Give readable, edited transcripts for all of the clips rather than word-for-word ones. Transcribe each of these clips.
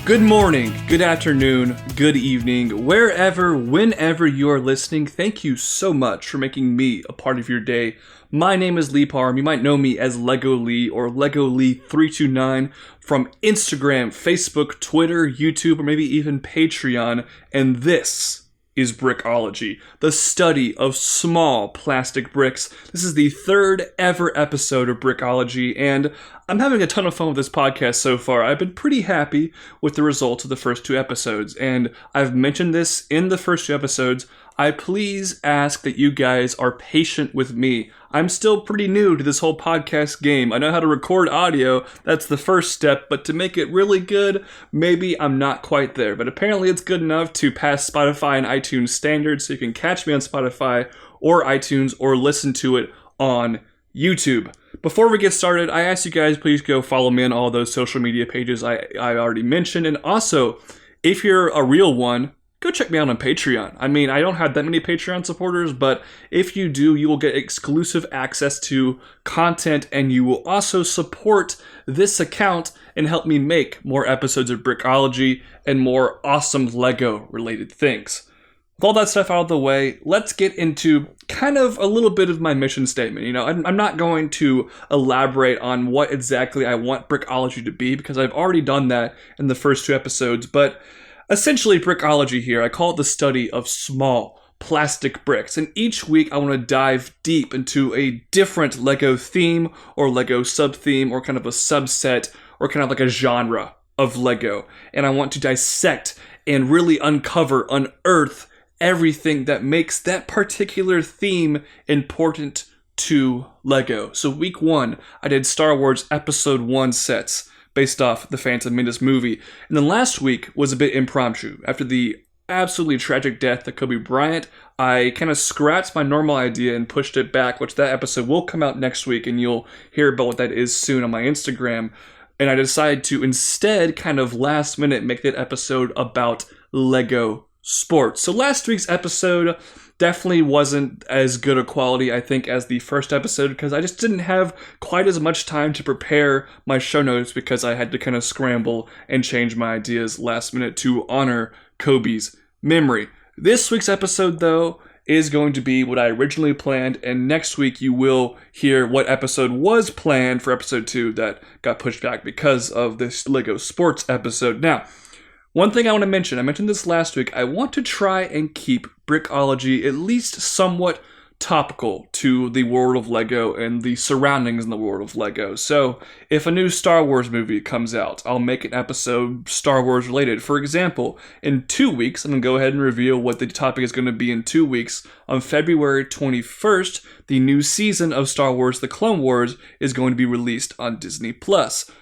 Good morning, good afternoon, good evening, wherever, whenever you are listening, thank you so much for making me a part of your day. My name is Lee Parham. You might know me as Lego Lee or Lego Lee 329 from Instagram, Facebook, Twitter, YouTube, or maybe even Patreon, and this is Brickology, the study of small plastic bricks. This is the third ever episode of Brickology, and I'm having a ton of fun with this podcast so far. I've been pretty happy with the results of the first two episodes, and I've mentioned this in the first two episodes. I please ask that you guys are patient with me. I'm still pretty new to this whole podcast game. I know how to record audio, that's the first step, but to make it really good, maybe I'm not quite there. But apparently it's good enough to pass Spotify and iTunes standards, so you can catch me on Spotify or iTunes or listen to it on YouTube. Before we get started, I ask you guys please go follow me on all those social media pages I already mentioned, and also, if you're a real one, go check me out on Patreon. I mean, I don't have that many Patreon supporters, but if you do, you will get exclusive access to content, and you will also support this account and help me make more episodes of Brickology and more awesome Lego-related things. With all that stuff out of the way, let's get into kind of a little bit of my mission statement. You know, I'm not going to elaborate on what exactly I want Brickology to be, because I've already done that in the first two episodes, but essentially, Brickology here, I call it the study of small plastic bricks. And each week, I want to dive deep into a different Lego theme or Lego sub-theme or kind of a subset or kind of like a genre of Lego. And I want to dissect and really unearth everything that makes that particular theme important to Lego. So week one, I did Star Wars Episode 1 sets, based off the Phantom Menace movie. And then last week was a bit impromptu. After the absolutely tragic death of Kobe Bryant, I kind of scrapped my normal idea and pushed it back, which that episode will come out next week, and you'll hear about what that is soon on my Instagram. And I decided to instead kind of last minute make that episode about Lego sports. So last week's episode definitely wasn't as good a quality, I think, as the first episode, because I just didn't have quite as much time to prepare my show notes, because I had to kind of scramble and change my ideas last minute to honor Kobe's memory. This week's episode, though, is going to be what I originally planned, and next week you will hear what episode was planned for episode 2 that got pushed back because of this Lego sports episode. Now, one thing I want to mention, I mentioned this last week, I want to try and keep Brickology at least somewhat topical to the world of Lego and the surroundings in the world of Lego. So, if a new Star Wars movie comes out, I'll make an episode Star Wars related. For example, in 2 weeks, I'm going to go ahead and reveal what the topic is going to be in 2 weeks. On February 21st, the new season of Star Wars The Clone Wars is going to be released on Disney+.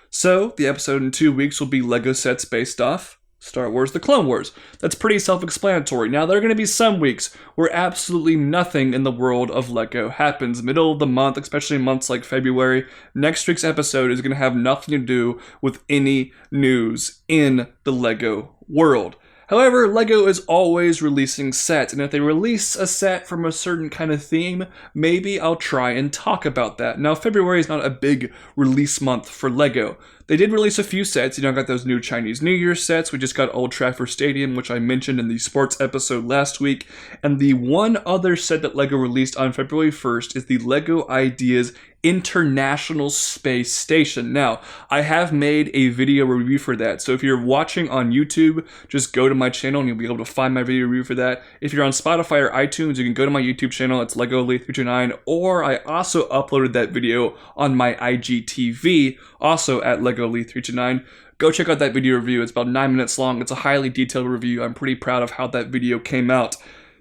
So, the episode in 2 weeks will be Lego sets based off Star Wars The Clone Wars. That's pretty self-explanatory. Now, there are going to be some weeks where absolutely nothing in the world of Lego happens. Middle of the month, especially months like February, next week's episode is going to have nothing to do with any news in the Lego world. However, Lego is always releasing sets, and if they release a set from a certain kind of theme, maybe I'll try and talk about that. Now, February is not a big release month for Lego. They did release a few sets. You know, I got those new Chinese New Year sets. We just got Old Trafford Stadium, which I mentioned in the sports episode last week. And the one other set that Lego released on February 1st is the Lego Ideas International Space Station. Now, I have made a video review for that. So if you're watching on YouTube, just go to my channel and you'll be able to find my video review for that. If you're on Spotify or iTunes, you can go to my YouTube channel. It's Lego Lee 329. Or I also uploaded that video on my IGTV, also at Lego Lee 329. Go check out that video review. It's about 9 minutes long. It's a highly detailed review. I'm pretty proud of how that video came out.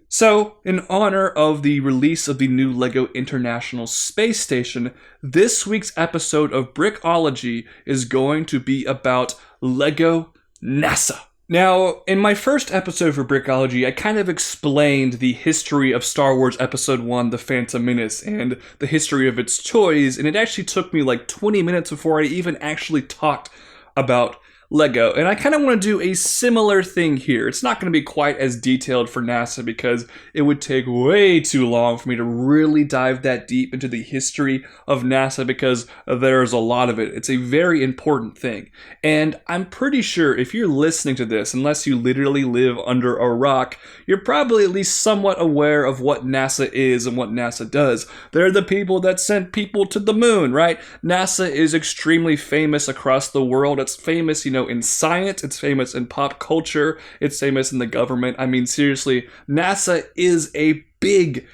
So, in honor of the release of the new LEGO International Space Station, this week's episode of Brickology is going to be about LEGO NASA. Now, in my first episode for Brickology, I kind of explained the history of Star Wars Episode 1, The Phantom Menace, and the history of its toys, and it actually took me like 20 minutes before I even actually talked about Lego. And I kind of want to do a similar thing here. It's not going to be quite as detailed for NASA because it would take way too long for me to really dive that deep into the history of NASA because there's a lot of it. It's a very important thing. And I'm pretty sure if you're listening to this, unless you literally live under a rock, you're probably at least somewhat aware of what NASA is and what NASA does. They're the people that sent people to the moon, right? NASA is extremely famous across the world. It's famous, in science. It's famous in pop culture. It's famous in the government. I mean, seriously, NASA is a big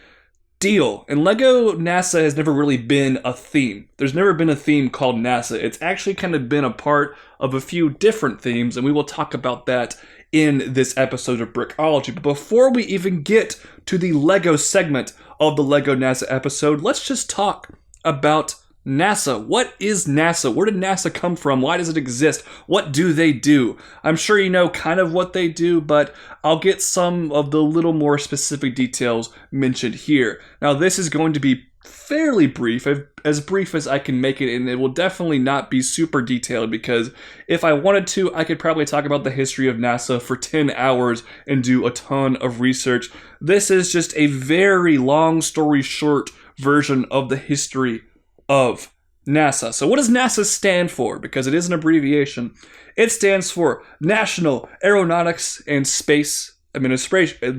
deal. And Lego NASA has never really been a theme. There's never been a theme called NASA. It's actually kind of been a part of a few different themes, and we will talk about that in this episode of Brickology. But before we even get to the Lego segment of the Lego NASA episode, let's just talk about NASA. What is NASA? Where did NASA come from? Why does it exist? What do they do? I'm sure you know kind of what they do, but I'll get some of the little more specific details mentioned here. Now, this is going to be fairly brief as I can make it, and it will definitely not be super detailed because if I wanted to, I could probably talk about the history of NASA for 10 hours and do a ton of research. This is just a very long story short version of the history of NASA. So what does NASA stand for? Because it is an abbreviation. It stands for National Aeronautics and Space Administration.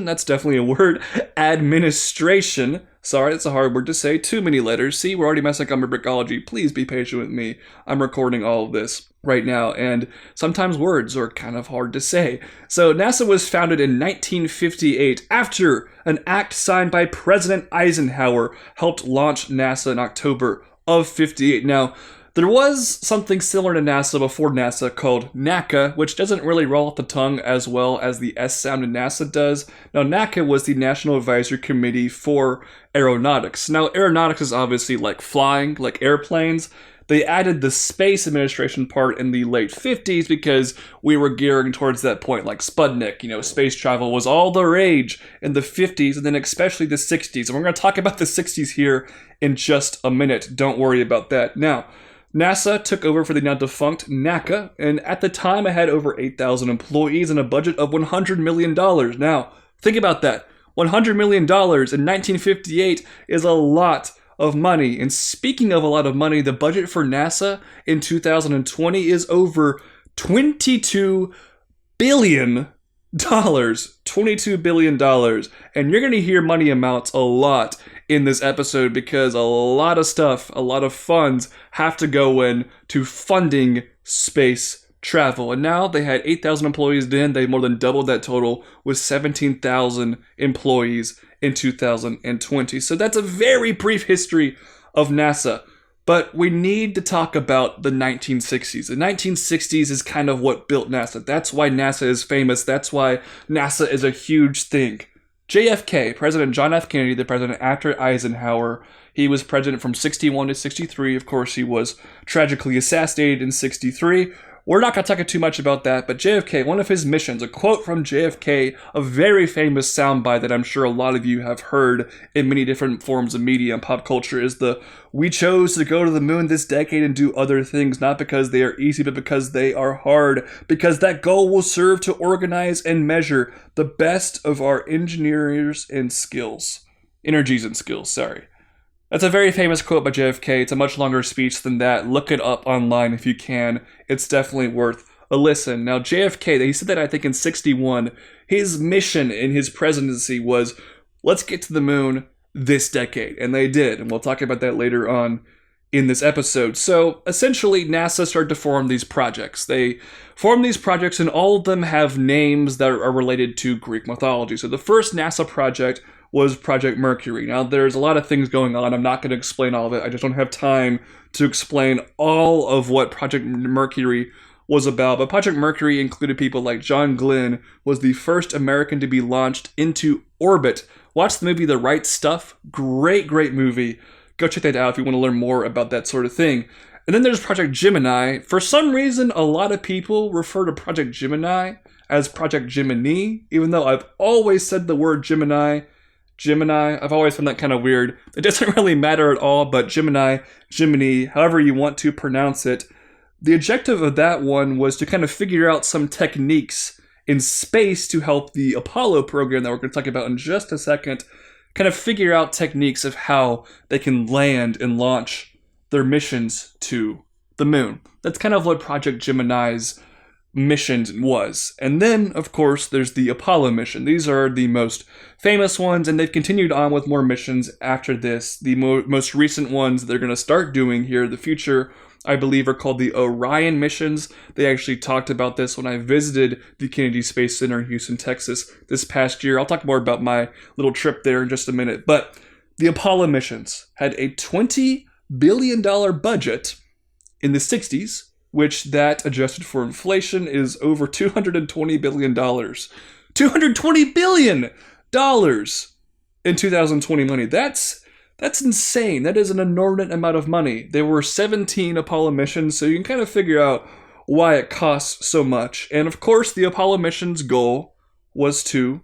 That's definitely a word. Administration. Sorry, that's a hard word to say. Too many letters. See, we're already messing up my Brickology. Please be patient with me. I'm recording all of this right now, and sometimes words are kind of hard to say. So NASA was founded in 1958 after an act signed by President Eisenhower helped launch NASA in October of 58. Now, there was something similar to NASA before NASA called NACA, which doesn't really roll off the tongue as well as the S sound in NASA does. Now, NACA was the National Advisory Committee for Aeronautics. Now, aeronautics is obviously like flying, like airplanes. They added the Space Administration part in the late 50s because we were gearing towards that point, like Sputnik. Space travel was all the rage in the 50s and then especially the 60s. And we're going to talk about the 60s here in just a minute. Don't worry about that. Now, NASA took over for the now defunct NACA, and at the time it had over 8,000 employees and a budget of $100 million. Now, think about that. $100 million in 1958 is a lot of money. And speaking of a lot of money, the budget for NASA in 2020 is over $22 billion. $22 billion. And you're going to hear money amounts a lot in this episode because a lot of stuff, a lot of funds have to go in to funding space travel. And now they had 8,000 employees then. They more than doubled that total with 17,000 employees in 2020. So that's a very brief history of NASA. But we need to talk about the 1960s. The 1960s is kind of what built NASA. That's why NASA is famous. That's why NASA is a huge thing. JFK, President John F. Kennedy, the president after Eisenhower, he was president from 61 to 63. Of course, he was tragically assassinated in 63. We're not going to talk too much about that, but JFK, one of his missions, a quote from JFK, a very famous soundbite that I'm sure a lot of you have heard in many different forms of media and pop culture is we chose to go to the moon this decade and do other things, not because they are easy, but because they are hard, because that goal will serve to organize and measure the best of our energies and skills. That's a very famous quote by JFK. It's a much longer speech than that. Look it up online if you can. It's definitely worth a listen. Now, JFK, he said that I think in 61, his mission in his presidency was, let's get to the moon this decade. And they did. And we'll talk about that later on in this episode. So essentially, NASA started to form these projects. They formed these projects and all of them have names that are related to Greek mythology. So the first NASA project was Project Mercury. Now, there's a lot of things going on. I'm not going to explain all of it. I just don't have time to explain all of what Project Mercury was about. But Project Mercury included people like John Glenn, was the first American to be launched into orbit. Watch the movie The Right Stuff. Great movie. Go check that out if you want to learn more about that sort of thing. And then there's Project Gemini. For some reason, a lot of people refer to Project Gemini as Project Gemini, even though I've always said the word Gemini, I've always found that kind of weird. It doesn't really matter at all, but Gemini, however you want to pronounce it. the objective of that one was to kind of figure out some techniques in space to help the Apollo program that we're going to talk about in just a second kind of figure out techniques of how they can land and launch their missions to the moon. That's kind of what Project Gemini's mission was. And then, of course, there's the Apollo mission. These are the most famous ones, and they've continued on with more missions after this. The most recent ones they're going to start doing here in the future, I believe, are called the Orion missions. They actually talked about this when I visited the Kennedy Space Center in Houston, Texas this past year. I'll talk more about my little trip there in just a minute. But the Apollo missions had a $20 billion budget in the 60s, which that adjusted for inflation is over $220 billion. $220 billion in 2020 money. That's insane. That is an inordinate amount of money. There were 17 Apollo missions, so you can kind of figure out why it costs so much. And of course, the Apollo mission's goal was to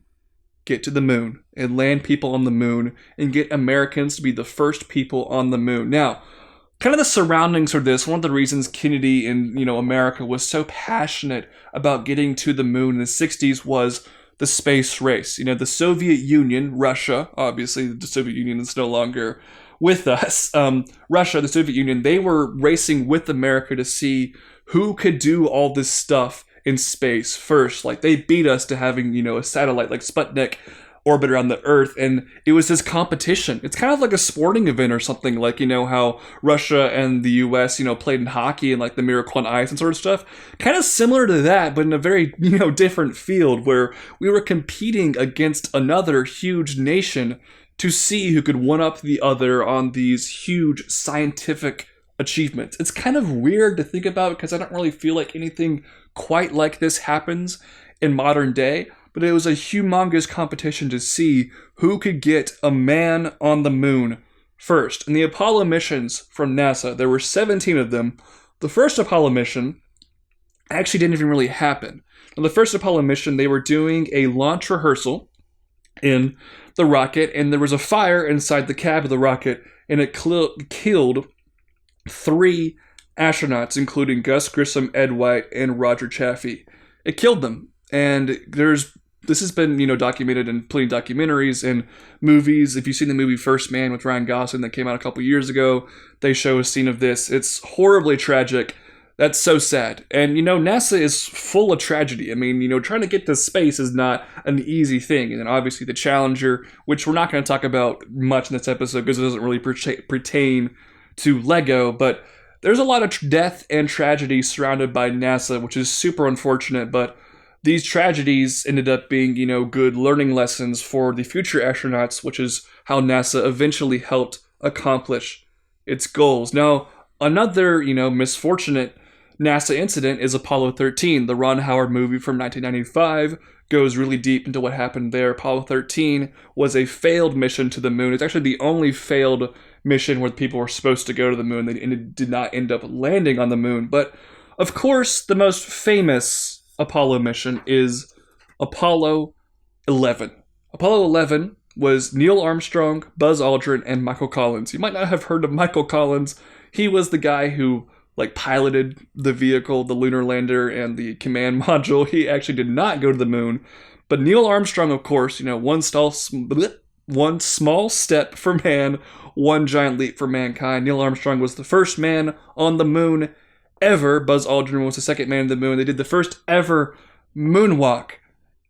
get to the moon and land people on the moon and get Americans to be the first people on the moon. Now, kind of the surroundings for this, one of the reasons Kennedy and, America was so passionate about getting to the moon in the 60s was the space race. The Soviet Union, Russia, obviously the Soviet Union is no longer with us. Russia, the Soviet Union, they were racing with America to see who could do all this stuff in space first. Like, they beat us to having, a satellite like Sputnik orbit around the Earth, and it was this competition. It's kind of like a sporting event or something, like, how Russia and the US, played in hockey and like the Miracle on Ice and sort of stuff. Kind of similar to that, but in a very, different field where we were competing against another huge nation to see who could one-up the other on these huge scientific achievements. It's kind of weird to think about because I don't really feel like anything quite like this happens in modern day. But it was a humongous competition to see who could get a man on the moon first. And the Apollo missions from NASA, there were 17 of them. The first Apollo mission actually didn't even really happen. On the first Apollo mission, they were doing a launch rehearsal in the rocket, and there was a fire inside the cab of the rocket, and it killed 3 astronauts, including Gus Grissom, Ed White, and Roger Chaffee. It killed them. And this has been, documented in plenty of documentaries and movies. If you've seen the movie First Man with Ryan Gosling that came out a couple years ago, they show a scene of this. It's horribly tragic. That's so sad. And, NASA is full of tragedy. I mean, trying to get to space is not an easy thing. And then obviously the Challenger, which we're not going to talk about much in this episode because it doesn't really pertain to Lego, but there's a lot of death and tragedy surrounded by NASA, which is super unfortunate, but these tragedies ended up being, good learning lessons for the future astronauts, which is how NASA eventually helped accomplish its goals. Now, another, misfortunate NASA incident is Apollo 13. The Ron Howard movie from 1995 goes really deep into what happened there. Apollo 13 was a failed mission to the moon. It's actually the only failed mission where people were supposed to go to the moon. They did not end up landing on the moon. But, of course, the most famous Apollo mission is Apollo 11. Apollo 11 was Neil Armstrong, Buzz Aldrin, and Michael Collins. You might not have heard of Michael Collins. He was the guy who piloted the vehicle, the lunar lander, and the command module. He actually did not go to the moon. But Neil Armstrong, of course, one small step for man, one giant leap for mankind. Neil Armstrong was the first man on the moon ever. Buzz Aldrin was the second man on the moon. They did the first ever moonwalk.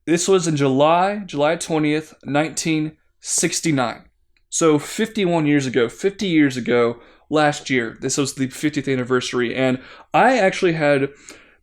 This was in July 20th, 1969. So 51 years ago, 50 years ago, last year. This was the 50th anniversary. And I actually had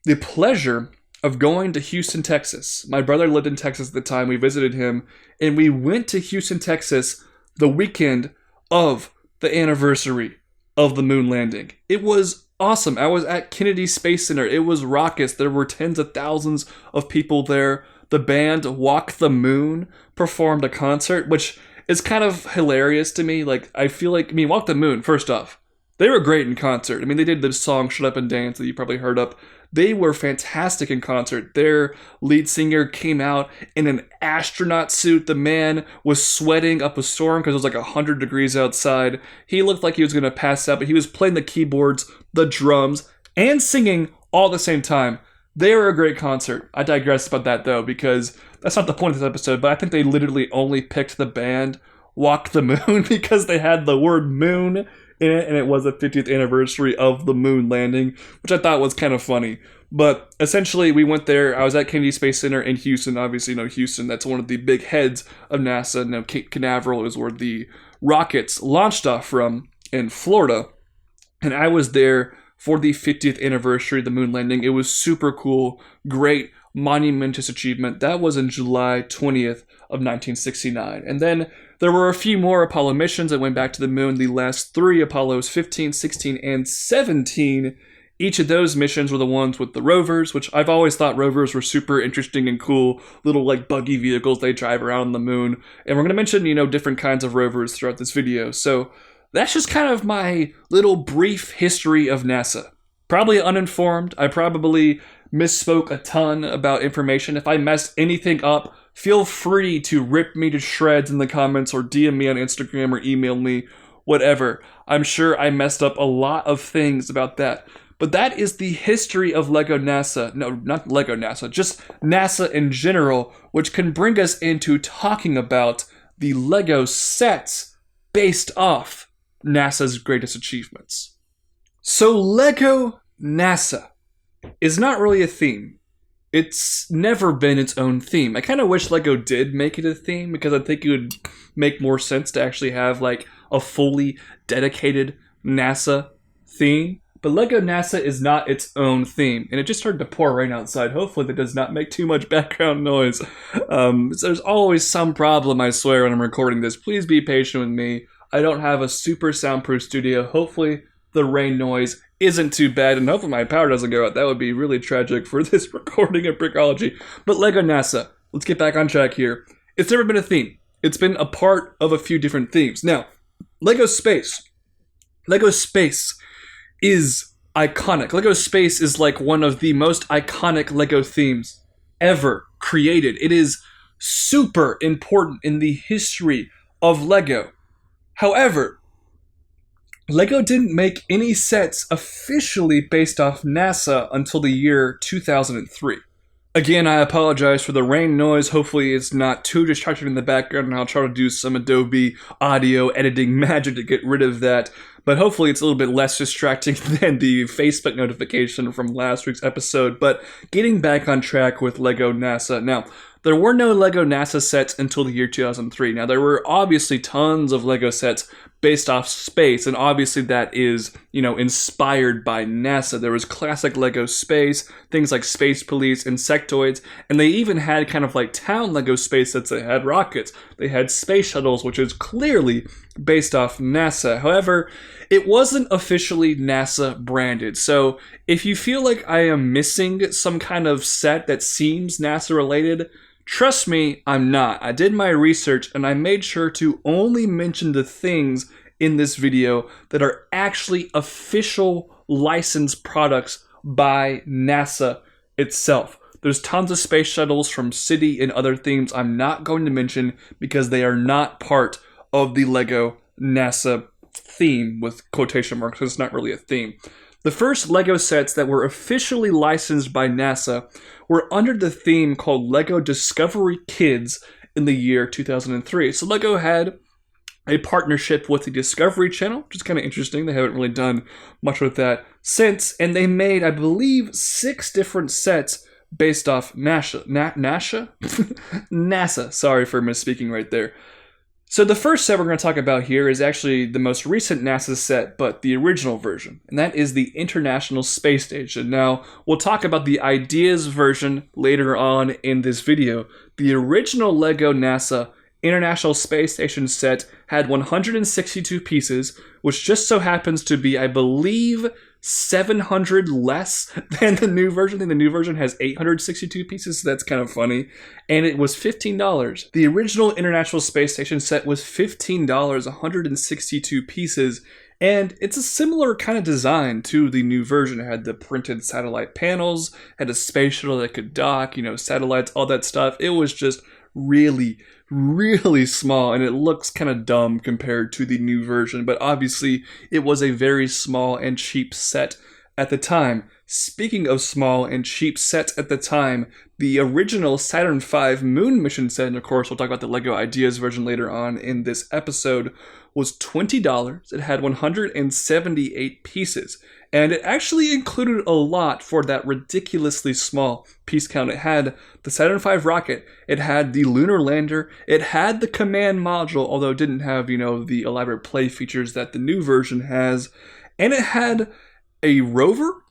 the pleasure of going to Houston, Texas. My brother lived in Texas at the time. We visited him, and we went to Houston, Texas the weekend of the anniversary of the moon landing. It was awesome. I was at Kennedy Space Center. It was raucous. There were tens of thousands of people there. The band Walk the Moon performed a concert, which is kind of hilarious to me. Walk the Moon, first off, they were great in concert. I mean, they did the song Shut Up and Dance that you probably heard of. They were fantastic in concert. Their lead singer came out in an astronaut suit. The man was sweating up a storm because it was 100 degrees outside. He looked like he was going to pass out, but he was playing the keyboards, the drums, and singing all at the same time. They were a great concert. I digress about that though, because that's not the point of this episode, but I think they literally only picked the band Walk the Moon because they had the word moon in it, and it was the 50th anniversary of the moon landing, which I thought was kind of funny. But essentially, we went there. I was at Kennedy Space Center in Houston. Obviously, Houston, that's one of the big heads of NASA. Cape Canaveral is where the rockets launched off from in Florida. And I was there for the 50th anniversary of the moon landing. It was super cool, great, monumentous achievement. That was in July 20th of 1969. And then there were a few more Apollo missions that went back to the moon. The last 3 Apollos, 15, 16, and 17. Each of those missions were the ones with the rovers, which I've always thought rovers were super interesting and cool, little like buggy vehicles they drive around on the moon. And we're going to mention, different kinds of rovers throughout this video. So that's just kind of my little brief history of NASA. Probably uninformed. I probably misspoke a ton about information. If I messed anything up, feel free to rip me to shreds in the comments or DM me on Instagram or email me, whatever. I'm sure I messed up a lot of things about that. But that is the history of LEGO NASA. No, not LEGO NASA, just NASA in general, which can bring us into talking about the LEGO sets based off NASA's greatest achievements. So LEGO NASA is not really a theme. It's never been its own theme. I kind of wish LEGO did make it a theme, because I think it would make more sense to actually have like a fully dedicated NASA theme. But LEGO NASA is not its own theme, and it just started to pour rain outside. Hopefully that does not make too much background noise. There's always some problem, I swear, when I'm recording this. Please be patient with me. I don't have a super soundproof studio. Hopefully the rain noise isn't too bad, and hopefully my power doesn't go out. That would be really tragic for this recording of Brickology. But LEGO NASA, let's get back on track here. It's never been a theme. It's been a part of a few different themes. Now, LEGO Space. LEGO Space is iconic. LEGO Space is like one of the most iconic LEGO themes ever created. It is super important in the history of LEGO. However, LEGO didn't make any sets officially based off NASA until the year 2003. Again, I apologize for the rain noise. Hopefully it's not too distracting in the background, and I'll try to do some Adobe audio editing magic to get rid of that. But hopefully it's a little bit less distracting than the Facebook notification from last week's episode. But getting back on track with LEGO NASA. Now, there were no LEGO NASA sets until the year 2003. Now, there were obviously tons of LEGO sets based off space, and obviously that is, inspired by NASA. There was classic LEGO Space, things like Space Police, Insectoids, and they even had kind of like town LEGO space sets that had rockets. They had space shuttles, which is clearly based off NASA. However, it wasn't officially NASA branded. So if you feel like I am missing some kind of set that seems NASA related, trust me, I'm not. I did my research and I made sure to only mention the things in this video that are actually official licensed products by NASA itself. There's tons of space shuttles from City and other themes I'm not going to mention because they are not part of the LEGO NASA theme with quotation marks, because it's not really a theme. The first LEGO sets that were officially licensed by NASA were under the theme called LEGO Discovery Kids in the year 2003. So LEGO had a partnership with the Discovery Channel, which is kind of interesting. They haven't really done much with that since, and they made, I believe, 6 different sets based off NASA. NASA. Sorry for misspeaking right there. So the first set we're going to talk about here is actually the most recent NASA set, but the original version, and that is the International Space Station. Now, we'll talk about the Ideas version later on in this video. The original LEGO NASA International Space Station set had 162 pieces, which just so happens to be, I believe, 700 less than the new version. I think the new version has 862 pieces, so that's kind of funny. And it was $15. The original International Space Station set was $15, 162 pieces. And it's a similar kind of design to the new version. It had the printed satellite panels, had a space shuttle that could dock, satellites, all that stuff. It was just really, really small, and it looks kind of dumb compared to the new version, but obviously it was a very small and cheap set at the time. Speaking of small and cheap sets at the time, the original Saturn V moon mission set, and of course we'll talk about the LEGO Ideas version later on in this episode, was $20. It had 178 pieces, and it actually included a lot for that ridiculously small piece count. It had the Saturn V rocket, it had the lunar lander, it had the command module, although it didn't have, the elaborate play features that the new version has, and it had a rover,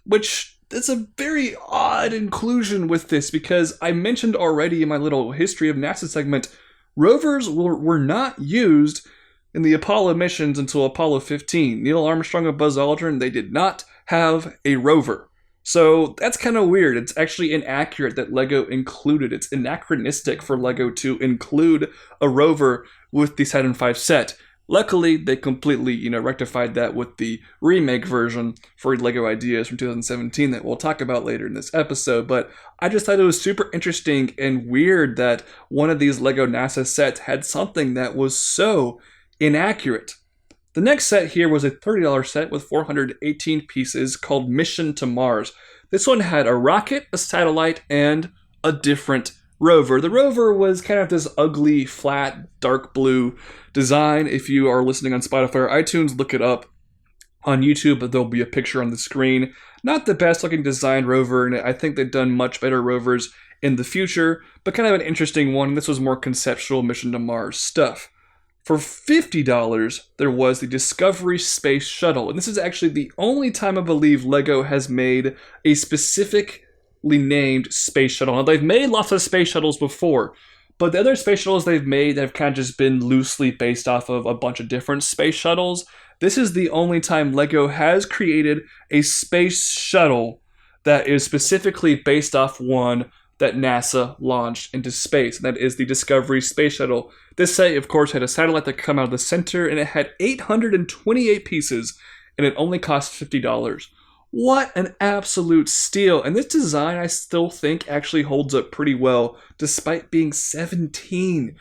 which is a very odd inclusion with this, because I mentioned already in my little history of NASA segment, rovers were not used in the Apollo missions until Apollo 15. Neil Armstrong and Buzz Aldrin, they did not have a rover. So that's kind of weird. It's actually inaccurate that LEGO included. It's anachronistic for LEGO to include a rover with the Saturn V set. Luckily, they completely, rectified that with the remake version for LEGO Ideas from 2017 that we'll talk about later in this episode. But I just thought it was super interesting and weird that one of these LEGO NASA sets had something that was so inaccurate. The next set here was a $30 set with 418 pieces called Mission to Mars. This one had a rocket, a satellite, and a different rover. The rover was kind of this ugly, flat, dark blue design. If you are listening on Spotify or iTunes, look it up. On YouTube, there'll be a picture on the screen. Not the best looking design rover, and I think they've done much better rovers in the future, but kind of an interesting one. This was more conceptual Mission to Mars stuff. For $50, there was the Discovery Space Shuttle, and this is actually the only time I believe LEGO has made a specifically named space shuttle. Now, they've made lots of space shuttles before, but the other space shuttles they've made have kind of just been loosely based off of a bunch of different space shuttles. This is the only time LEGO has created a space shuttle that is specifically based off one that NASA launched into space, and that is the Discovery Space Shuttle. This set, of course, had a satellite that come out of the center, and it had 828 pieces, and it only cost $50. What an absolute steal. And this design, I still think, actually holds up pretty well, despite being 17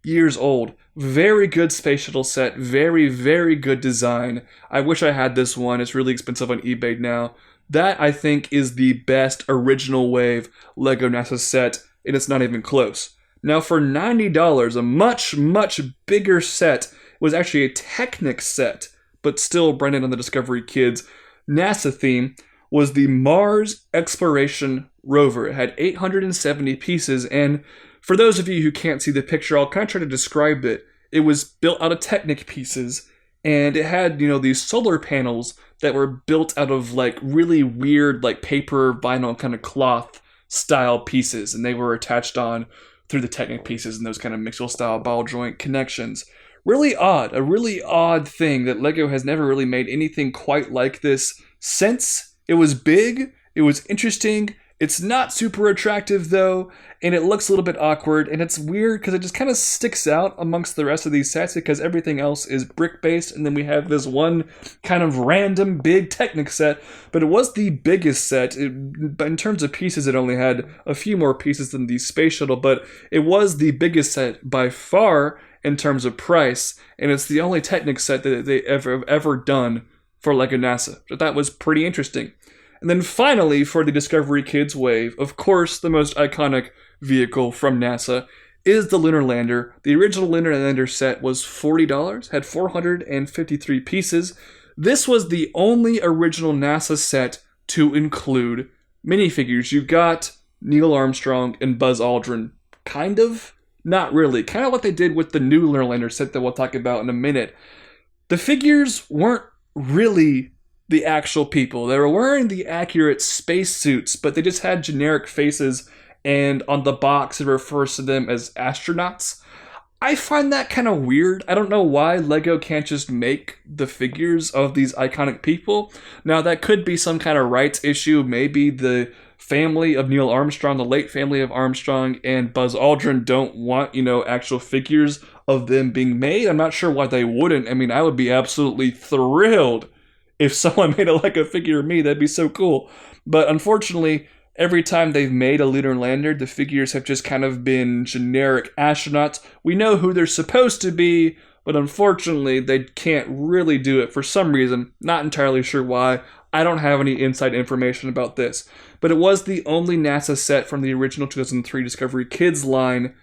years old. Very good space shuttle set, very, very good design. I wish I had this one. It's really expensive on eBay now. That, I think, is the best original wave LEGO NASA set, and it's not even close. Now, for $90, a much, much bigger set was actually a Technic set, but still branded on the Discovery Kids NASA theme, was the Mars Exploration Rover. It had 870 pieces, and for those of you who can't see the picture, I'll kind of try to describe it. It was built out of Technic pieces, and it had, these solar panels that were built out of, really weird, paper, vinyl, kind of cloth style pieces, and they were attached on through the Technic pieces and those kind of Mixel style ball joint connections. Really odd, a really odd thing that LEGO has never really made anything quite like this since. It was big, it was interesting, it's not super attractive though, and it looks a little bit awkward, and it's weird because it just kind of sticks out amongst the rest of these sets because everything else is brick based, and then we have this one kind of random big Technic set, but it was the biggest set. In terms of pieces, it only had a few more pieces than the Space Shuttle, but it was the biggest set by far in terms of price, and it's the only Technic set that they ever done for LEGO NASA. So that was pretty interesting. And then finally, for the Discovery Kids wave, of course, the most iconic vehicle from NASA is the Lunar Lander. The original Lunar Lander set was $40, had 453 pieces. This was the only original NASA set to include minifigures. You got Neil Armstrong and Buzz Aldrin, kind of. Not really. Kind of what they did with the new Lunar Lander set that we'll talk about in a minute. The figures weren't really the actual people. They were wearing the accurate spacesuits, but they just had generic faces, and on the box it refers to them as astronauts. I find that kind of weird. I don't know why LEGO can't just make the figures of these iconic people. Now, that could be some kind of rights issue. Maybe the family of Neil Armstrong, the late family of Armstrong, and Buzz Aldrin don't want, actual figures of them being made. I'm not sure why they wouldn't. I mean, I would be absolutely thrilled if someone made a LEGO figure of me. That'd be so cool. But unfortunately, every time they've made a lunar lander, the figures have just kind of been generic astronauts. We know who they're supposed to be, but unfortunately they can't really do it for some reason. Not entirely sure why. I don't have any inside information about this, but it was the only NASA set from the original 2003 Discovery Kids line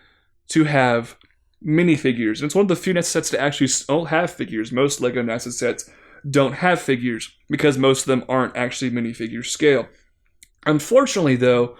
to have minifigures. And it's one of the few NASA sets to actually don't have figures. Most LEGO NASA sets don't have figures because most of them aren't actually minifigure scale. Unfortunately, though,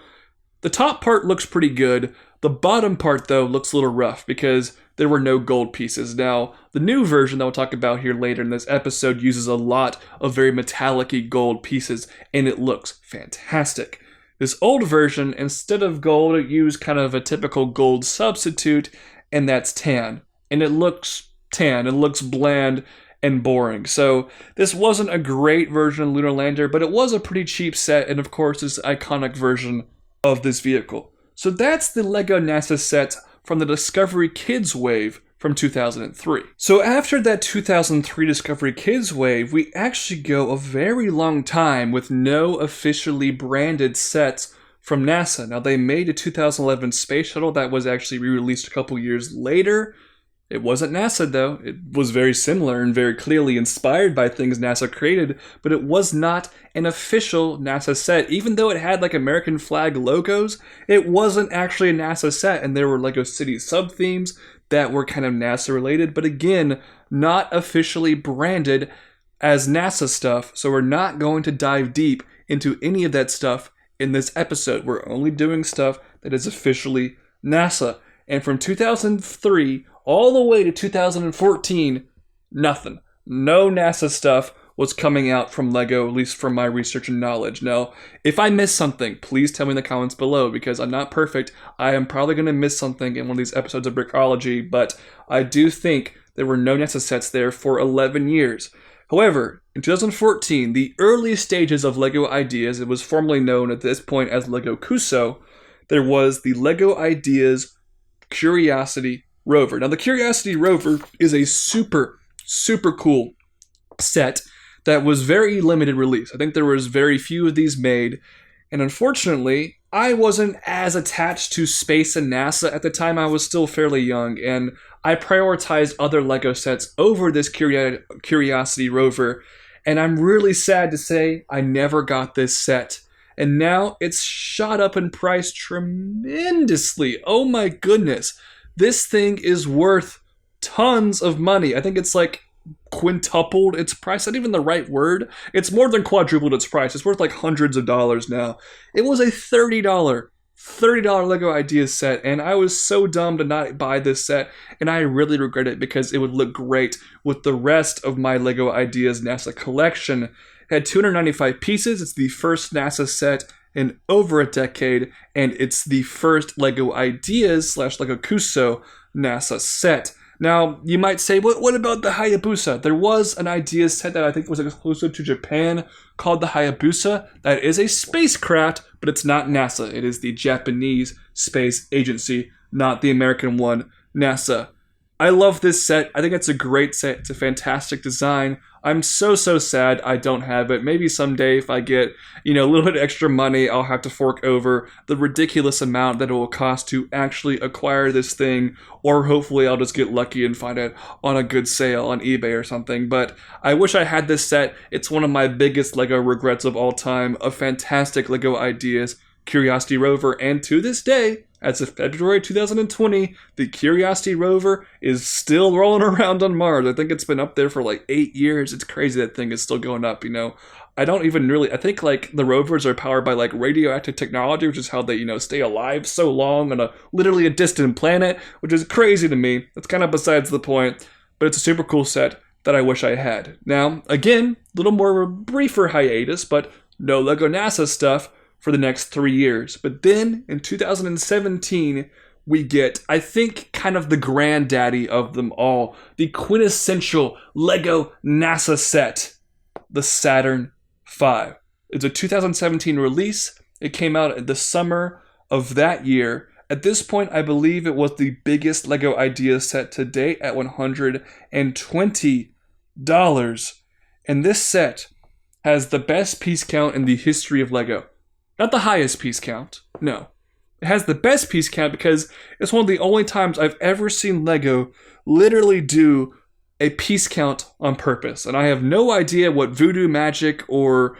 the top part looks pretty good. The bottom part, though, looks a little rough because there were no gold pieces. Now, the new version that we'll talk about here later in this episode uses a lot of very metallic-y gold pieces, and it looks fantastic. This old version, instead of gold, it used kind of a typical gold substitute, and that's tan. And it looks tan, it looks bland and boring. So this wasn't a great version of Lunar Lander, but it was a pretty cheap set, and of course, this iconic version of this vehicle. So that's the LEGO NASA set from the Discovery Kids wave from 2003. So after that 2003 Discovery Kids wave, we actually go a very long time with no officially branded sets from NASA. Now, they made a 2011 space shuttle that was actually re-released a couple years later. It wasn't NASA, though. It was very similar and very clearly inspired by things NASA created, but it was not an official NASA set. Even though it had like American flag logos, it wasn't actually a NASA set, and there were LEGO City sub-themes that were kind of NASA related, but again, not officially branded as NASA stuff, so we're not going to dive deep into any of that stuff in this episode. We're only doing stuff that is officially NASA. And from 2003 all the way to 2014, nothing. No NASA stuff was coming out from LEGO, at least from my research and knowledge. Now, if I miss something, please tell me in the comments below, because I'm not perfect. I am probably going to miss something in one of these episodes of Brickology, but I do think there were no NASA sets there for 11 years. However, in 2014, the early stages of LEGO Ideas, it was formerly known at this point as LEGO Cuusoo, there was the LEGO Ideas Curiosity Rover. Now, the Curiosity Rover is a super cool set that was very limited release. I think there was very few of these made, and unfortunately, I wasn't as attached to space and NASA at the time. I was still fairly young, and I prioritized other LEGO sets over this Curiosity Rover, and I'm really sad to say I never got this set. And now it's shot up in price tremendously. Oh my goodness. This thing is worth tons of money. I think it's like quintupled its price. Not even the right word. It's more than quadrupled its price. It's worth like hundreds of dollars now. It was a $30 LEGO Ideas set, and I was so dumb to not buy this set, and I really regret it because it would look great with the rest of my LEGO Ideas NASA collection. It had 295 pieces. It's the first NASA set in over a decade, and it's the first LEGO Ideas / LEGO Cuusoo NASA set. Now, you might say, what about the Hayabusa? There was an Ideas set that I think was exclusive to Japan called the Hayabusa. That is a spacecraft, but it's not NASA. It is the Japanese Space Agency, not the American one, NASA. I love this set. I think it's a great set. It's a fantastic design. I'm so sad I don't have it. Maybe someday if I get, a little bit extra money, I'll have to fork over the ridiculous amount that it will cost to actually acquire this thing, or hopefully I'll just get lucky and find it on a good sale on eBay or something. But I wish I had this set. It's one of my biggest LEGO regrets of all time. A fantastic LEGO Ideas Curiosity Rover, and to this day, as of February 2020, the Curiosity Rover is still rolling around on Mars. I think it's been up there for like 8 years. It's crazy that thing is still going up, I don't even really, I think like the rovers are powered by like radioactive technology, which is how they, stay alive so long on literally a distant planet, which is crazy to me. That's kind of besides the point, but it's a super cool set that I wish I had. Now, again, a little more of a briefer hiatus, but no LEGO NASA stuff for the next 3 years. But then in 2017, we get, I think, kind of the granddaddy of them all, the quintessential LEGO NASA set, the Saturn V. It's a 2017 release. It came out in the summer of that year. At this point, I believe it was the biggest LEGO Ideas set to date at $120. And this set has the best piece count in the history of LEGO. Not the highest piece count, no. It has the best piece count because it's one of the only times I've ever seen LEGO literally do a piece count on purpose. And I have no idea what voodoo magic or,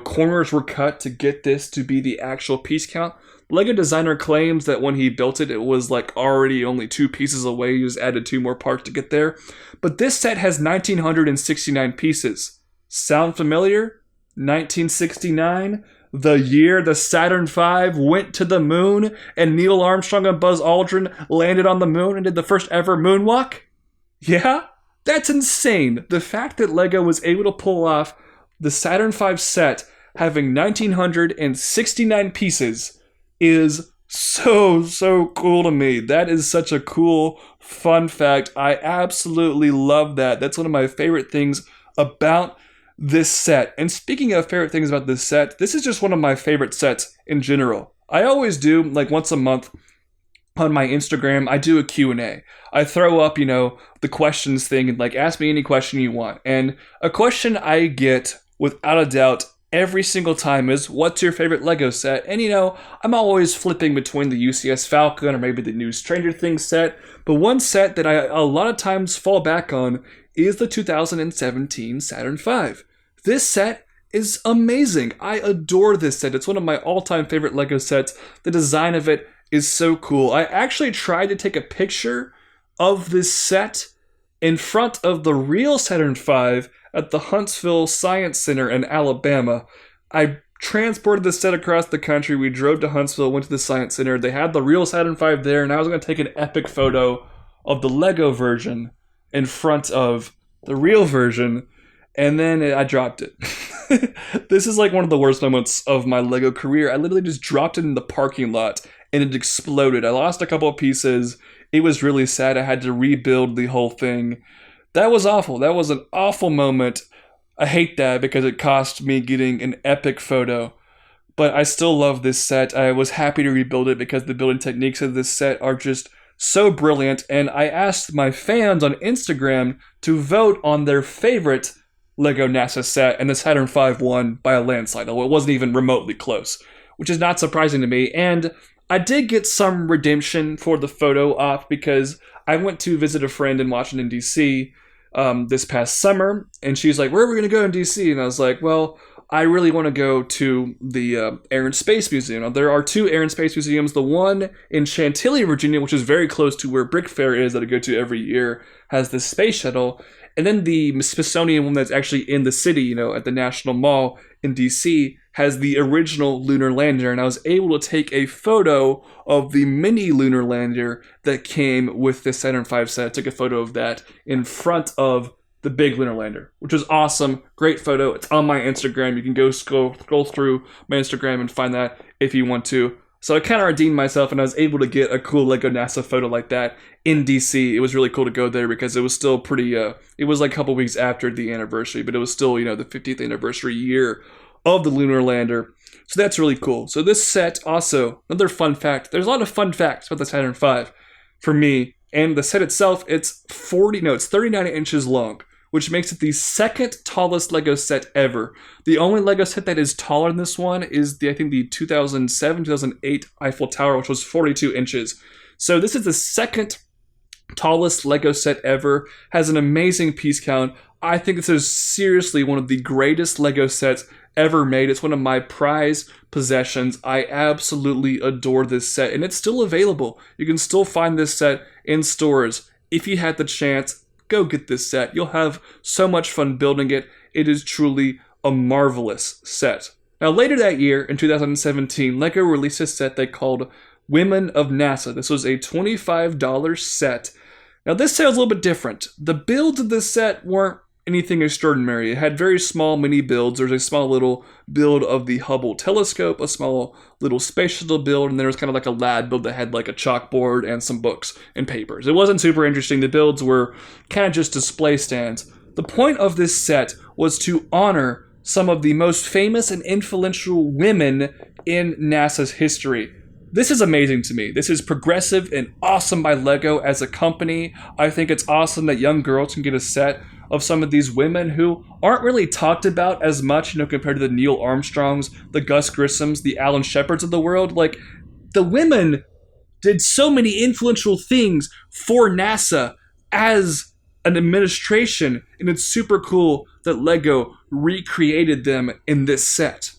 corners were cut to get this to be the actual piece count. Lego designer claims that when he built it, it was like already only 2 pieces away. He just added 2 more parts to get there. But this set has 1,969 pieces. Sound familiar? 1969, the year the Saturn V went to the moon and Neil Armstrong and Buzz Aldrin landed on the moon and did the first ever moonwalk? Yeah? That's insane. The fact that Lego was able to pull off the Saturn V set having 1,969 pieces is so cool to me. That is such a cool, fun fact. I absolutely love that. That's one of my favorite things about this set. And speaking of favorite things about this set, this is just one of my favorite sets in general. I always do, like once a month, on my Instagram, I do a Q&A. I throw up, the questions thing and like ask me any question you want. And a question I get without a doubt every single time is, what's your favorite Lego set? And I'm always flipping between the UCS Falcon or maybe the new Stranger Things set. But one set that I a lot of times fall back on is the 2017 Saturn V. This set is amazing. I adore this set. It's one of my all-time favorite Lego sets. The design of it is so cool. I actually tried to take a picture of this set in front of the real Saturn V at the Huntsville Science Center in Alabama. I transported the set across the country. We drove to Huntsville, went to the Science Center. They had the real Saturn V there, and I was going to take an epic photo of the Lego version in front of the real version, and then I dropped it. This is like one of the worst moments of my Lego career. I literally just dropped it in the parking lot and it exploded. I lost a couple of pieces. It was really sad. I had to rebuild the whole thing. That was awful. That was an awful moment. I hate that because it cost me getting an epic photo. But I still love this set. I was happy to rebuild it because the building techniques of this set are just so brilliant. And I asked my fans on Instagram to vote on their favorite Lego NASA set, and the Saturn V won by a landslide. It wasn't even remotely close, which is not surprising to me. And I did get some redemption for the photo op because I went to visit a friend in Washington, D.C. This past summer, and she's like, where are we going to go in D.C.? And I was like, well, I really want to go to the Air and Space Museum. Now, there are 2 Air and Space Museums. The one in Chantilly, Virginia, which is very close to where Brick Fair is that I go to every year, has the space shuttle. And then the Smithsonian one that's actually in the city, at the National Mall in D.C., has the original lunar lander. And I was able to take a photo of the mini lunar lander that came with the Saturn V set. I took a photo of that in front of the big lunar lander, which was awesome. Great photo. It's on my Instagram. You can go scroll through my Instagram and find that if you want to. So I kind of redeemed myself, and I was able to get a cool Lego NASA photo like that in DC. It was really cool to go there because it was still pretty, it was like a couple weeks after the anniversary, but it was still, the 50th anniversary year of the lunar lander. So that's really cool. So this set also, another fun fact, there's a lot of fun facts about the Saturn V for me. And the set itself, it's 39 inches long, which makes it the second tallest Lego set ever. The only Lego set that is taller than this one is the 2007, 2008 Eiffel Tower, which was 42 inches. So this is the second tallest Lego set ever, has an amazing piece count. I think this is seriously one of the greatest Lego sets ever made. It's one of my prized possessions. I absolutely adore this set, and it's still available. You can still find this set in stores. If you had the chance, go get this set. You'll have so much fun building it. It is truly a marvelous set. Now, later that year, in 2017, Lego released a set they called Women of NASA. This was a $25 set. Now, this set was a little bit different. The builds of this set weren't anything extraordinary. It had very small mini builds. There's a small little build of the Hubble telescope, a small little space shuttle build, and there was kind of like a lab build that had like a chalkboard and some books and papers. It wasn't super interesting. The builds were kind of just display stands. The point of this set was to honor some of the most famous and influential women in NASA's history. This is amazing to me. This is progressive and awesome by Lego as a company. I think it's awesome that young girls can get a set of some of these women who aren't really talked about as much, compared to the Neil Armstrongs, the Gus Grissams, the Alan Shepards of the world. Like, the women did so many influential things for NASA as an administration, and it's super cool that LEGO recreated them in this set.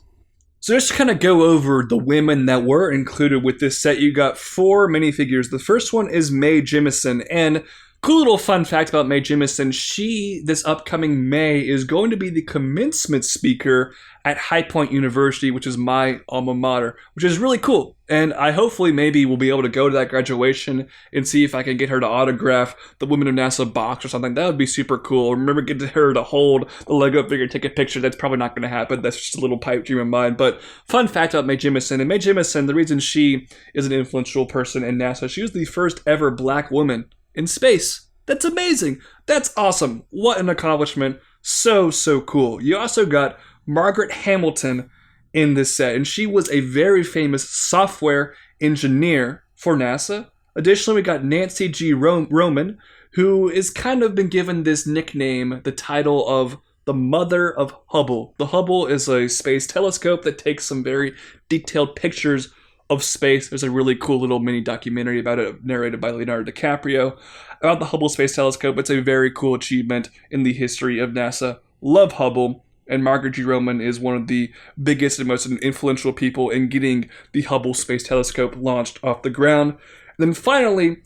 So just to kind of go over the women that were included with this set, you got 4 minifigures. The first one is Mae Jemison, and cool little fun fact about Mae Jemison, she, this upcoming May, is going to be the commencement speaker at High Point University, which is my alma mater, which is really cool. And I hopefully maybe will be able to go to that graduation and see if I can get her to autograph the Women of NASA box or something. That would be super cool. Remember, getting her to hold the Lego figure, take a picture. That's probably not going to happen. That's just a little pipe dream of mine. But fun fact about Mae Jemison. And Mae Jemison, the reason she is an influential person in NASA, she was the first ever black woman in space. That's amazing. That's awesome. What an accomplishment. So cool. You also got Margaret Hamilton in this set, and she was a very famous software engineer for NASA. Additionally, we got Nancy G. Roman, who is kind of been given this nickname, the title of the mother of Hubble. The Hubble is a space telescope that takes some very detailed pictures of space. There's a really cool little mini documentary about it, narrated by Leonardo DiCaprio, about the Hubble Space Telescope. It's a very cool achievement in the history of NASA. Love Hubble. And Margaret G. Roman is one of the biggest and most influential people in getting the Hubble Space Telescope launched off the ground. And then finally,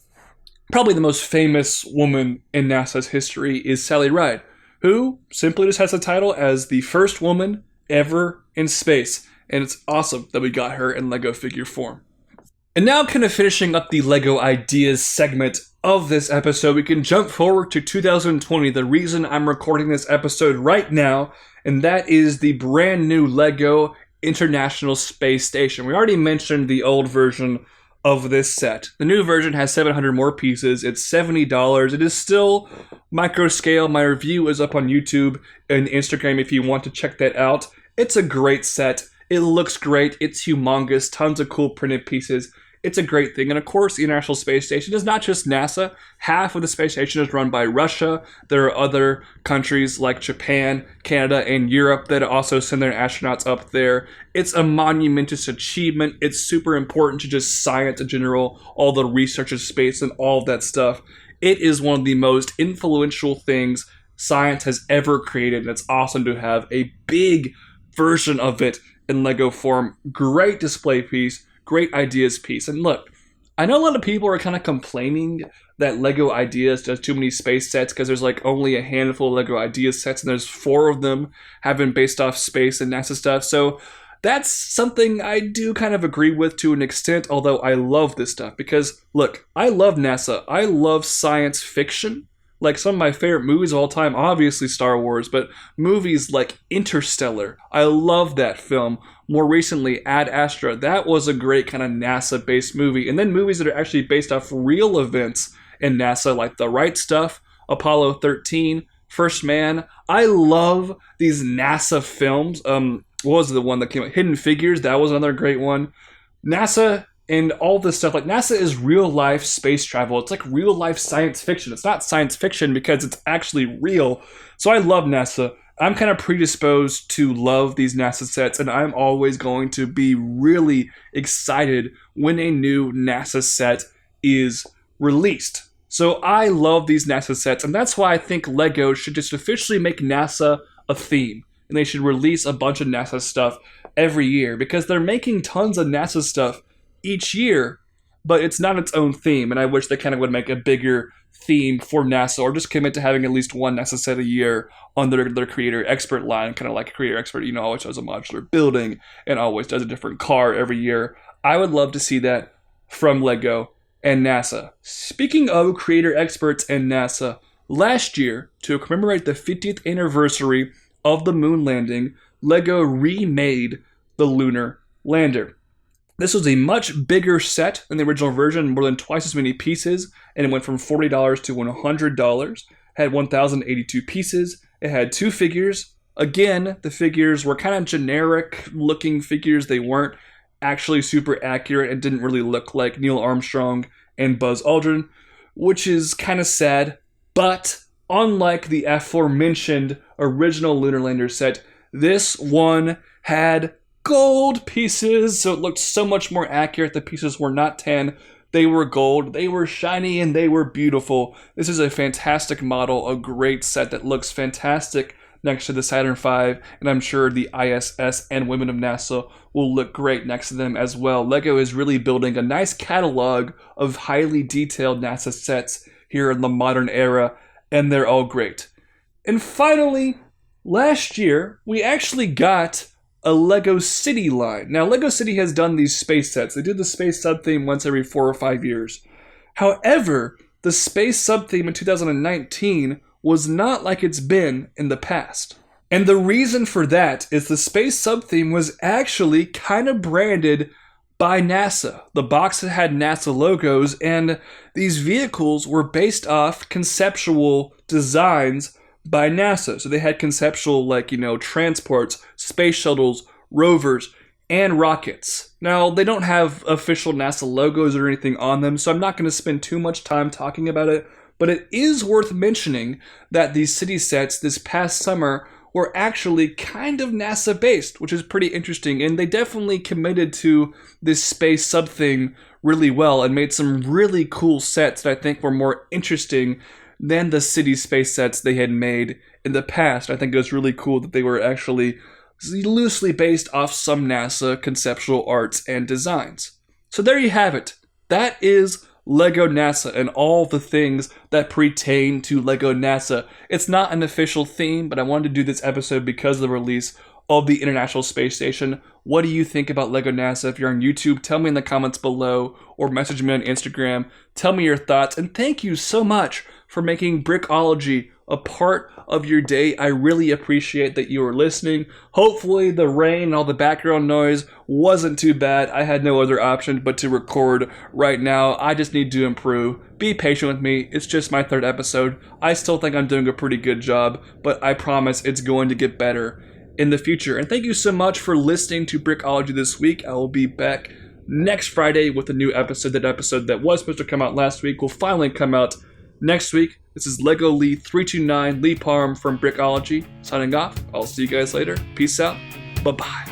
probably the most famous woman in NASA's history is Sally Ride, who simply just has the title as the first woman ever in space. And it's awesome that we got her in Lego figure form. And now, kind of finishing up the Lego Ideas segment of this episode, we can jump forward to 2020, the reason I'm recording this episode right now, and that is the brand new Lego International Space Station. We already mentioned the old version of this set. The new version has 700 more pieces. It's $70. It is still micro scale. My review is up on YouTube and Instagram if you want to check that out. It's a great set. It looks great. It's humongous. Tons of cool printed pieces. It's a great thing. And of course, the International Space Station is not just NASA. Half of the space station is run by Russia. There are other countries like Japan, Canada, and Europe that also send their astronauts up there. It's a monumentous achievement. It's super important to just science in general, all the research of space and all of that stuff. It is one of the most influential things science has ever created. And it's awesome to have a big version of it in Lego form. Great display piece. Great ideas piece. And look, I know a lot of people are kind of complaining that Lego Ideas does too many space sets because there's like only a handful of Lego Ideas sets and there's 4 of them have been based off space and NASA stuff. So that's something I do kind of agree with to an extent, although I love this stuff because, look, I love NASA. I love science fiction. Like some of my favorite movies of all time, obviously Star Wars, but movies like Interstellar. I love that film. More recently, Ad Astra. That was a great kind of NASA-based movie. And then movies that are actually based off real events in NASA, like The Right Stuff, Apollo 13, First Man. I love these NASA films. What was the one that came out? Hidden Figures. That was another great one. NASA and all this stuff, like NASA is real life space travel. It's like real life science fiction. It's not science fiction because it's actually real. So I love NASA. I'm kind of predisposed to love these NASA sets, and I'm always going to be really excited when a new NASA set is released. So I love these NASA sets, and that's why I think Lego should just officially make NASA a theme. And they should release a bunch of NASA stuff every year because they're making tons of NASA stuff each year, but it's not its own theme, and I wish they kind of would make a bigger theme for NASA or just commit to having at least one NASA set a year on their creator expert line, kind of like a creator expert, always does a modular building and always does a different car every year. I would love to see that from Lego and NASA. Speaking of creator experts and NASA, last year, to commemorate the 50th anniversary of the moon landing, Lego remade the lunar lander. This was a much bigger set than the original version, more than twice as many pieces, and it went from $40 to $100. It had 1,082 pieces. It had 2 figures. Again, the figures were kind of generic-looking figures. They weren't actually super accurate and didn't really look like Neil Armstrong and Buzz Aldrin, which is kind of sad. But unlike the aforementioned original Lunar Lander set, this one had gold pieces, so it looked so much more accurate. The pieces were not tan, They were gold, they were shiny, and they were beautiful. This is a fantastic model, a great set that looks fantastic next to the Saturn V, and I'm sure the ISS and Women of NASA will look great next to them as well. LEGO is really building a nice catalog of highly detailed NASA sets here in the modern era, and they're all great. And finally, last year, we actually got a LEGO City line. Now, LEGO City has done these space sets. They do the space sub-theme once every 4 or 5 years. However, the space sub-theme in 2019 was not like it's been in the past. And the reason for that is the space sub-theme was actually kind of branded by NASA. The box had NASA logos, and these vehicles were based off conceptual designs by NASA. So they had conceptual, transports, space shuttles, rovers, and rockets. Now, they don't have official NASA logos or anything on them, so I'm not going to spend too much time talking about it, but it is worth mentioning that these city sets this past summer were actually kind of NASA-based, which is pretty interesting, and they definitely committed to this space sub-thing really well and made some really cool sets that I think were more interesting than the city space sets they had made in the past. I think it was really cool that they were actually loosely based off some NASA conceptual arts and designs. So there you have it. That is LEGO NASA and all the things that pertain to LEGO NASA. It's not an official theme, but I wanted to do this episode because of the release of the International Space Station. What do you think about LEGO NASA? If you're on YouTube, tell me in the comments below or message me on Instagram. Tell me your thoughts, and thank you so much for making Brickology a part of your day. I really appreciate that you were listening. Hopefully the rain and all the background noise wasn't too bad. I had no other option but to record right now. I just need to improve. Be patient with me. It's just my 3rd episode. I still think I'm doing a pretty good job, but I promise it's going to get better in the future. And thank you so much for listening to Brickology this week. I will be back next Friday with a new episode. That episode that was supposed to come out last week will finally come out next week. This is Lego Lee 329 Lee Parm from Brickology signing off. I'll see you guys later. Peace out. Bye-bye.